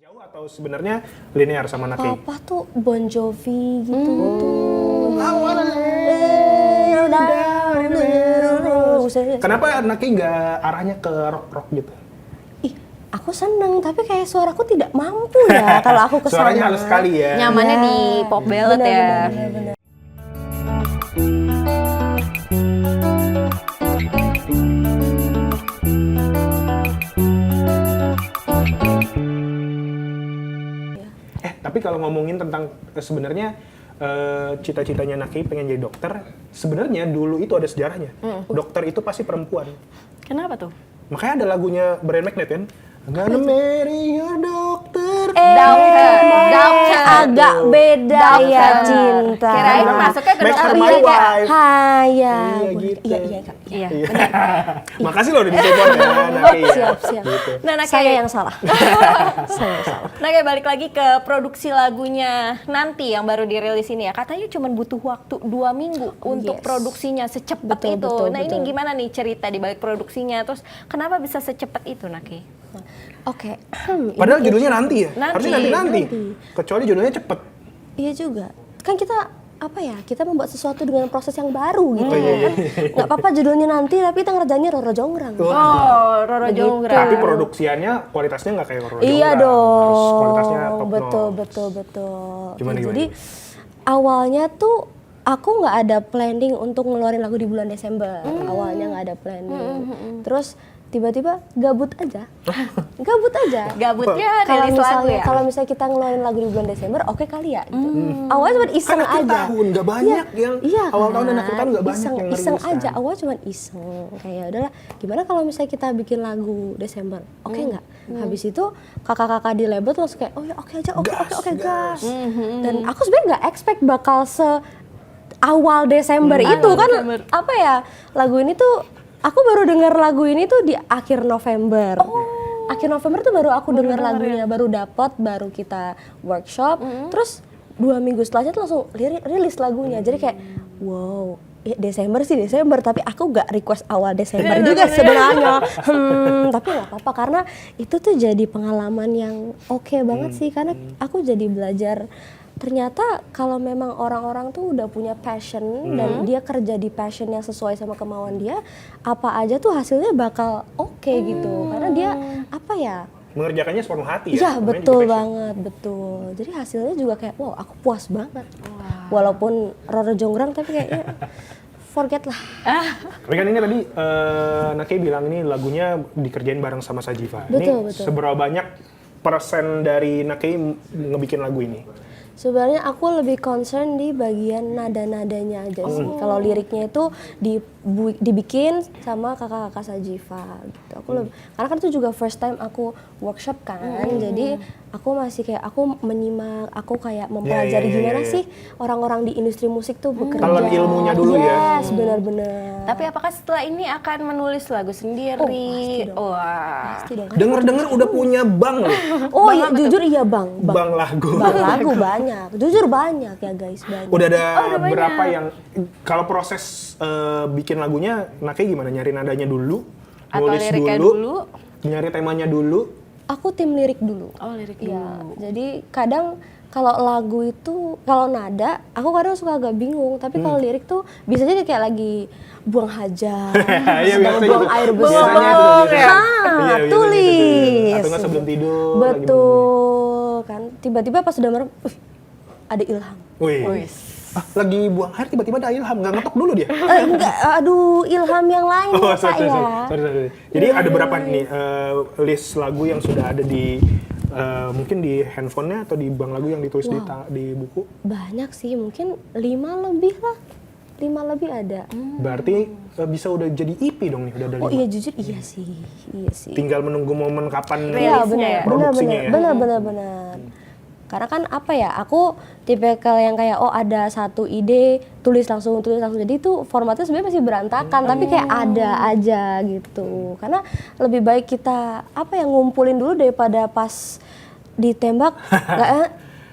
Jauh atau sebenarnya linear sama Naki? Papa tuh Bon Jovi gitu tuh. Kenapa Naki nggak arahnya ke rock gitu? Ih, aku seneng tapi kayak suaraku tidak mampu ya kalau aku kesana. Suaranya halus sekali ya. Nyamannya di pop ballad ya. Bener. Tapi kalau ngomongin tentang sebenarnya cita-citanya Naki pengen jadi dokter, sebenarnya dulu itu ada sejarahnya. Dokter itu pasti perempuan. Kenapa tuh? Makanya ada lagunya Brian McKnight kan? I'm gonna marry your doctor. Doctor. Agak beda ya cinta. Kirain masuknya ke Make dokter her my Iya, wife. Hai Iya, ya. gitu. Iya Kak. Iya. Makasih loh udah disupport ya Naki. Siap. Gitu. Nah, Naki, Saya yang salah. Saya yang salah. Nah, kayak balik lagi ke produksi lagunya nanti yang baru dirilis ini ya. Katanya cuma butuh waktu 2 minggu untuk yes. produksinya secepat itu. Betul, Nah, ini betul. gimana nih cerita di balik produksinya? Terus kenapa bisa secepat itu, Naki? Oke. Padahal judulnya nanti ya. Nanti. Harusnya nanti. Kecuali judulnya cepet. Iya juga. Kan kita apa ya? Kita membuat sesuatu dengan proses yang baru gitu kan. Nggak apa-apa judulnya nanti tapi kita ngerjainnya Roro Jonggrang. Oh, Roro Jonggrang. Tapi produksiannya kualitasnya nggak kayak Roro Iya Jonggrang. dong. Harus kualitasnya top Betul. Gimana? Jadi awalnya tuh aku nggak ada planning untuk ngeluarin lagu di bulan Desember. Awalnya nggak ada planning. Terus tiba-tiba gabut aja. Gabutnya Kalau rilis lagu misalnya ya? kalau misalnya kita ngeluarin lagu di bulan Desember, oke kali ya. Gitu. Awalnya cuma iseng Kan akhir aja. tahun, nggak banyak yang awal tahun dan akhir tahun nggak banyak iseng, yang iseng ngerilis aja. kan. Awal cuma iseng. Kayak udahlah, gimana kalau misalnya kita bikin lagu Desember? Oke nggak? Habis itu kakak-kakak di label tuh langsung kayak, oh ya oke aja, oke gas. Dan aku sebenarnya nggak expect bakal awal Desember itu kan Desember. apa ya, lagu ini tuh aku baru dengar lagu ini tuh di akhir November. Akhir November tuh baru aku dengar lagunya, baru baru kita workshop. Terus 2 minggu setelahnya tuh langsung rilis lagunya. Jadi kayak wow, ya Desember sih Desember, tapi aku gak request awal Desember juga sebenarnya. Tapi nggak apa-apa karena itu tuh jadi pengalaman yang oke banget sih, karena aku jadi belajar ternyata kalau memang orang-orang tuh udah punya passion dan dia kerja di passion yang sesuai sama kemauan dia, apa aja tuh hasilnya bakal oke gitu. Karena dia apa ya? Mengerjakannya sepenuh hati ya. Iya namanya betul juga passion. banget, betul. Jadi hasilnya juga kayak wow, aku puas banget. Walaupun Roro Jonggrang tapi kayaknya forget lah. Tapi kan ini tadi Naki bilang ini lagunya dikerjain bareng sama Sajiva. Betul. Seberapa banyak persen dari Naki ngebikin lagu ini? Sebenarnya aku lebih concern di bagian nada-nadanya aja sih. Kalau liriknya itu dibikin sama kakak-kakak Sajiva gitu. Karena kan itu juga first time aku workshop kan. Jadi aku masih kayak aku menyimak, aku kayak mempelajari gimana sih orang-orang di industri musik tuh bekerja. Telan ilmunya dulu ya. Yes, benar-benar. Tapi apakah setelah ini akan menulis lagu sendiri? pasti dong. Wah. Pasti dong. Denger-denger udah punya bank loh. Oh iya, jujur iya bang. Bank lagu. Bang lagu banyak. Jujur banyak ya guys, banyak. Udah ada udah berapa banyak. yang kalau proses bikin lagunya Naki gimana? Nyari nadanya dulu, Atau nulis liriknya dulu, dulu? nyari temanya dulu. Aku tim lirik dulu. Oh, lirik Iya, dulu. jadi kadang kalau lagu itu, kalau nada, aku kadang suka agak bingung. Tapi kalau lirik tuh bisa jadi kayak lagi buang hajat, Iya, sedang biasanya buang gitu. air Biasanya besar. tuh, biasanya. Hah, Iya, biasanya tulis. gitu. Atau nggak sebelum tidur. lagi Betul, kan. Tiba-tiba pas udah merem, ada ilham. Wih. Lagi buang air tiba-tiba ada ilham, nggak ngetok dulu dia. Enggak, aduh, ilham yang lain ya, Pak ya. Sorry. Jadi ada berapa nih list lagu yang sudah ada di mungkin di handphonenya atau di bank lagu yang ditulis di buku? Banyak sih, mungkin 5 lebih lah. 5 lebih ada. Berarti bisa udah jadi EP dong nih, udah ada 5. Oh iya, jujur iya sih. Tinggal menunggu momen kapan Iya Rilisnya ya? produksinya ya. benar. Karena kan apa ya, aku tipikal yang kayak ada satu ide, tulis langsung. Jadi itu formatnya sebenarnya masih berantakan, tapi kayak ada aja gitu. Karena lebih baik kita ngumpulin dulu daripada pas ditembak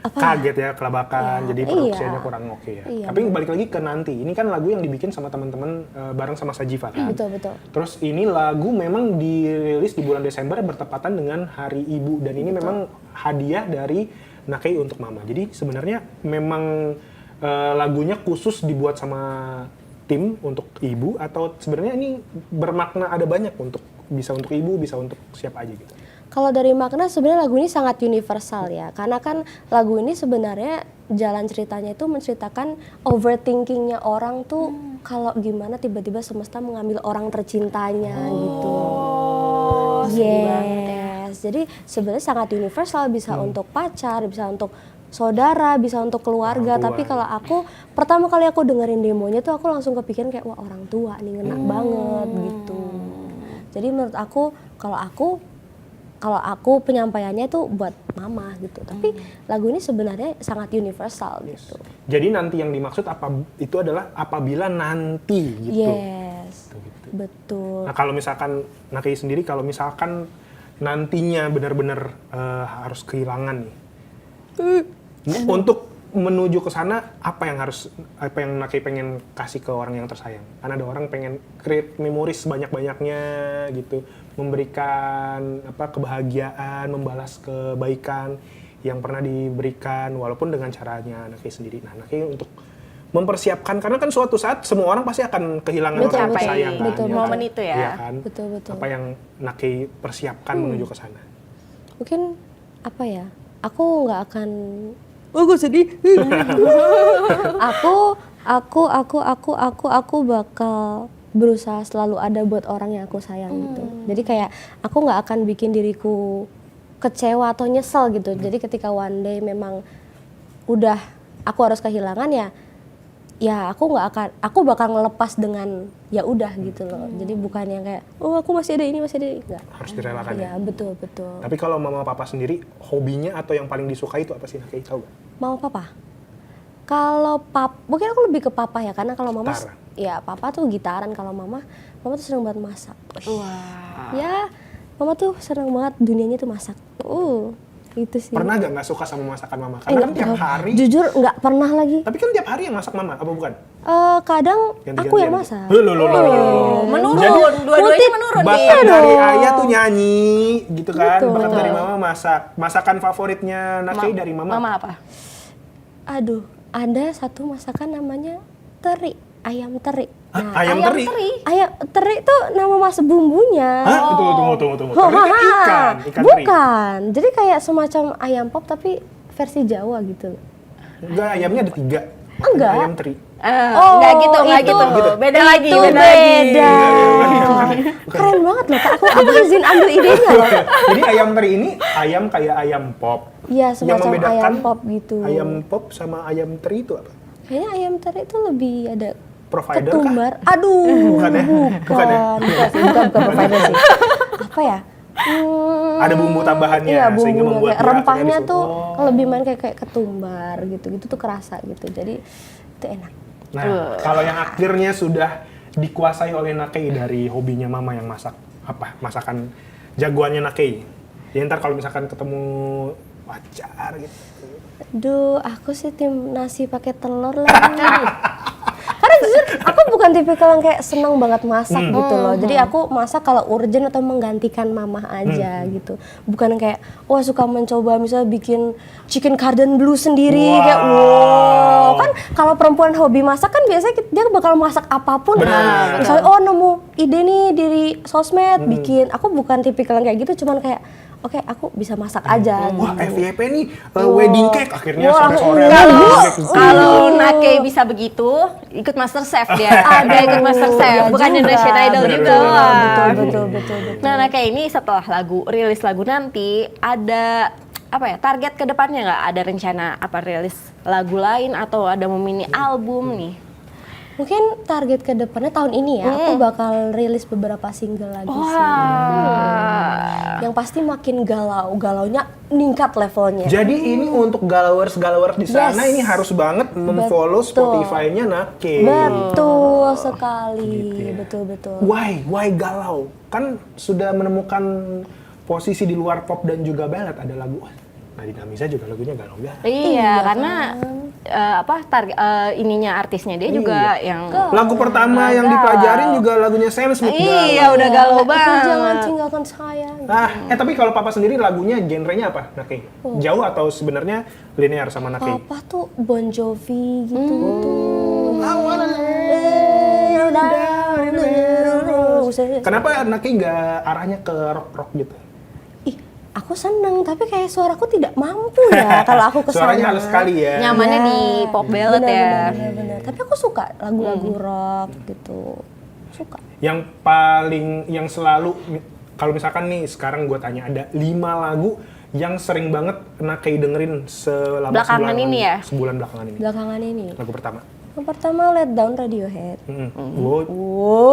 kaget ya, kelabakan, Iya, jadi produksinya iya. kurang oke ya. Iya, Tapi balik lagi ke Nanti, ini kan lagu yang dibikin sama teman-teman bareng sama Sajiva kan. Betul. Terus ini lagu memang dirilis di bulan Desember bertepatan dengan Hari Ibu, dan ini memang hadiah dari Nakei untuk Mama. Jadi sebenarnya memang lagunya khusus dibuat sama tim untuk ibu, atau sebenarnya ini bermakna ada banyak bisa untuk ibu, bisa untuk siapa aja gitu. Kalau dari makna sebenarnya lagu ini sangat universal ya, karena kan lagu ini sebenarnya jalan ceritanya itu menceritakan overthinkingnya orang tuh kalau gimana tiba-tiba semesta mengambil orang tercintanya gitu. Yes, jadi sebenarnya sangat universal, bisa untuk pacar, bisa untuk saudara, bisa untuk keluarga. Orang tua. Tapi kalau aku pertama kali aku dengerin demonya tuh aku langsung kepikiran kayak wah orang tua nih ngena banget gitu. Jadi menurut aku kalau aku penyampaiannya itu buat mama gitu. Tapi lagu ini sebenarnya sangat universal gitu. Jadi nanti yang dimaksud itu adalah apabila nanti gitu. Yes. Gitu. Betul. Nah kalau misalkan Nakei sendiri, kalau misalkan nantinya benar-benar harus kehilangan nih, untuk menuju ke sana apa yang Nakei pengen kasih ke orang yang tersayang? Karena ada orang pengen create memories sebanyak-banyaknya gitu, memberikan kebahagiaan, membalas kebaikan yang pernah diberikan walaupun dengan caranya Nakei sendiri. Nah, Nakei untuk mempersiapkan, karena kan suatu saat semua orang pasti akan kehilangan Betul, orang betul. tersayang kan. Betul, ya momen kan? itu ya. Iya kan? Betul. Apa yang Nakei persiapkan menuju ke sana? Mungkin apa ya? Aku nggak akan aku sedih. aku bakal berusaha selalu ada buat orang yang aku sayang gitu. Jadi kayak aku nggak akan bikin diriku kecewa atau nyesel gitu. Jadi ketika one day memang udah aku harus kehilangan ya aku bakal ngelepas dengan ya udah gitu loh. Jadi bukan yang kayak oh aku masih ada ini enggak. Harus direlakan Ya, betul. Tapi kalau mama papa sendiri, hobinya atau yang paling disukai itu apa sih, Nakei, tahu gak? Mau papa? Kalau mungkin aku lebih ke papa ya, karena kalau mama Gitar. ya papa tuh gitaran, kalau mama tuh sering banget masak. Wah. Ya, mama tuh seneng banget dunianya tuh masak. Itu sih. Pernah nggak suka sama masakan mama? Karena kan tiap hari. Jujur nggak pernah lagi. Tapi kan tiap hari yang masak mama, apa bukan? Kadang Ganti-gantian aku yang gitu. masak. Loh. Menurun, Jadi, dua-duanya menurun nih. bakat dari ayah tuh nyanyi, gitu kan. Betul. Bakat dari mama masak. Masakan favoritnya Nakei dari mama? Mama apa? Aduh, ada satu masakan namanya teri, ayam teri. Hah? Ayam teri? Ayam teri tuh nama masak bumbunya. Hah? Tunggu. Teri kan ikan teri. Bukan, jadi kayak semacam ayam pop tapi versi Jawa gitu. Enggak, ayamnya ada 3. Enggak. Ayam teri. Enggak gitu. Beda lagi. Beda. Keren banget loh Kak, aku izin ambil idenya loh. Jadi ayam teri ini ayam kayak ayam pop. Iya, Yang semacam membedakan ayam pop gitu. Ayam pop sama ayam teri itu apa? Kayaknya ayam teri itu lebih ada Provider ketumbar. kah? Aduh, Bukan ya? Bukan ya? bukan provider sih. Apa ya? Ada bumbu tambahannya Iya, sehingga bumbunya membuat kayak dia rempahnya akhirnya tuh disuruh. lebih main kayak ketumbar gitu tuh kerasa gitu. Jadi itu enak. Nah, kalau yang akhirnya sudah dikuasai oleh Nakei dari hobinya mama yang masak, apa? Masakan jagoannya Nakei. Ya ntar kalau misalkan ketemu pacar gitu. Duh, aku sih tim nasi pakai telur lagi. Karena jujur aku bukan tipikal yang kayak seneng banget masak gitu loh. Jadi aku masak kalau urgent atau menggantikan mama aja gitu. Bukan yang kayak wah suka mencoba misalnya bikin chicken cordon bleu sendiri kayak wow. Kan kalau perempuan hobi masak kan biasanya dia bakal masak apapun kan. Misalnya nemu ide nih dari sosmed bikin. Aku bukan tipikal yang kayak gitu, cuman kayak oke, aku bisa masak aja Wah, gitu. FYP nih wedding cake akhirnya Wah, sore-sore. Kalau Nakei bisa begitu, ikut MasterChef dia. Ada ikut MasterChef, bukan juga. Indonesian Idol Bener, juga. bener, Wah. Betul. Nah, Nakei ini setelah rilis lagu nanti, ada apa ya, target ke depannya nggak? Ada rencana apa rilis lagu lain atau ada mau mini album nih? Mungkin target ke depannya tahun ini ya, aku bakal rilis beberapa single lagi sih. Yang pasti makin galaunya meningkat levelnya. Jadi ini untuk galawers di sana Yes. ini harus banget memfollow Betul. Spotify-nya Nakei. Betul sekali, Gitu ya. betul. Why galau? Kan sudah menemukan posisi di luar pop dan juga ballad, ada lagu Nadine Amiza juga lagunya galau-galau. Iya, karena ininya artisnya dia juga yang Lagu pertama yang dipelajarin juga lagunya Sam Smith. iya udah galau Jangan banget. tinggalkan saya. Tapi kalau Papa sendiri lagunya genrenya apa, Nake? Jauh atau sebenarnya linear sama Nake? Papa tuh Bon Jovi gitu. Kenapa Nake nggak arahnya ke rock gitu? Ih, aku seneng tapi kayak suaraku tidak mampu ya kalau aku kesana. Suaranya halus sekali ya. Nyamannya di pop ballad ya. Bener. Tapi aku suka lagu-lagu rock gitu. Suka. Yang selalu, kalau misalkan nih sekarang gue tanya ada 5 lagu yang sering banget Nake dengerin selama Belakangan ini ya? sebulan belakangan ini. Belakangan ini. Lagu pertama. Yang pertama Let Down Radiohead.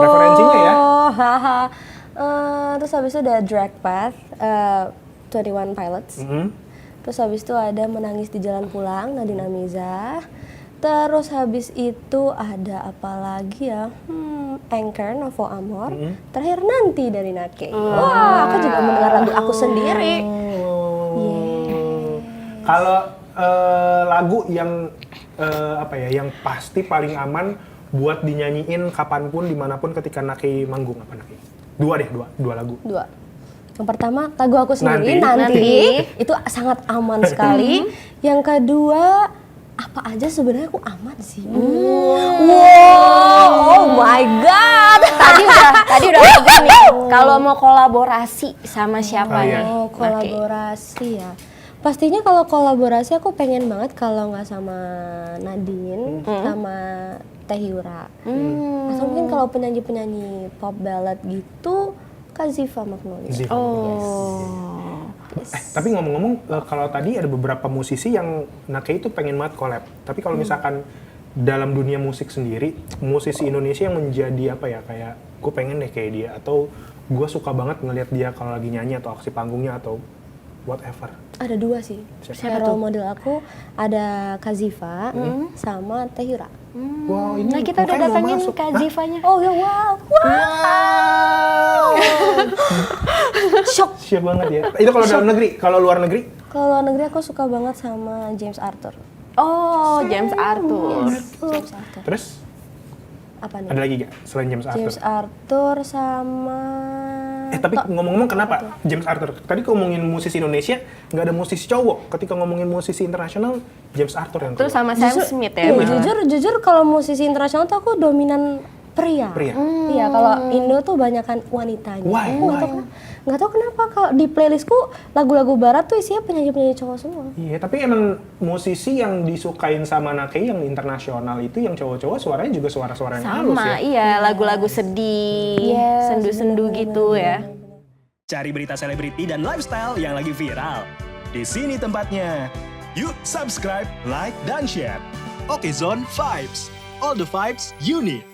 Referensinya ya? Haha. Terus habis itu ada Drag Path, 21 Pilots. Terus habis itu ada Menangis di Jalan Pulang, Nadine Amiza. Terus habis itu ada apa lagi ya? Anchor, Novo Amor. Terakhir Nanti dari Nake. Wah, aku juga mendengar lagu aku sendiri. Kalau lagu yang yang pasti paling aman buat dinyanyiin kapanpun, dimanapun ketika Nake manggung, apa Nake? Dua lagu. Dua. Yang pertama lagu aku sendiri Nanti. nanti itu sangat aman sekali. Yang kedua apa aja sebenarnya aku aman sih. Wow, oh my god. Tadi udah agak nih. Kalau mau kolaborasi sama siapa nih? Oh, kolaborasi ya. Pastinya kalau kolaborasi aku pengen banget kalau nggak sama Nadine, sama Teh Yura. Atau mungkin kalau penyanyi-penyanyi pop ballad gitu, Kak Ziva Magnolia. Ziva. Tapi ngomong-ngomong, kalau tadi ada beberapa musisi yang Nake itu pengen banget collab. Tapi kalau misalkan dalam dunia musik sendiri, musisi Indonesia yang menjadi kayak gue pengen deh kayak dia, atau gue suka banget ngelihat dia kalau lagi nyanyi atau aksi panggungnya atau whatever. Ada dua sih. Siapa Role tuh? model aku ada Kak Ziva sama Teh Yura. Wow, ini Nah kita udah makanya mau datangin masuk. Kak Zivanya. Oh ya wow. Shock. Siap banget ya. Itu kalau dalam negeri, kalau luar negeri? Kalau luar negeri aku suka banget sama James Arthur. Oh, James Arthur. James Arthur. Terus Apa nih? ada lagi gak selain James Arthur? James Arthur sama Tapi ngomong-ngomong kenapa James Arthur? Tadi ngomongin musisi Indonesia, nggak ada musisi cowok. Ketika ngomongin musisi internasional, James Arthur yang Terus keluar. sama Sam Smith ya. Jujur kalau musisi internasional tuh aku dominan pria. Iya, kalau Indo tuh banyakan wanitanya. Why? Nggak tahu kenapa kalau di playlistku lagu-lagu barat tuh isinya penyanyi-penyanyi cowok semua. Iya, tapi emang musisi yang disukain sama Nake yang internasional itu yang cowok-cowok suaranya juga suara-suara yang halus ya. Sama, iya lagu-lagu sedih, sendu-sendu gitu ya. Cari berita selebriti dan lifestyle yang lagi viral. Di sini tempatnya. Yuk subscribe, like, dan share. Oke Zone Vibes. All the vibes you need.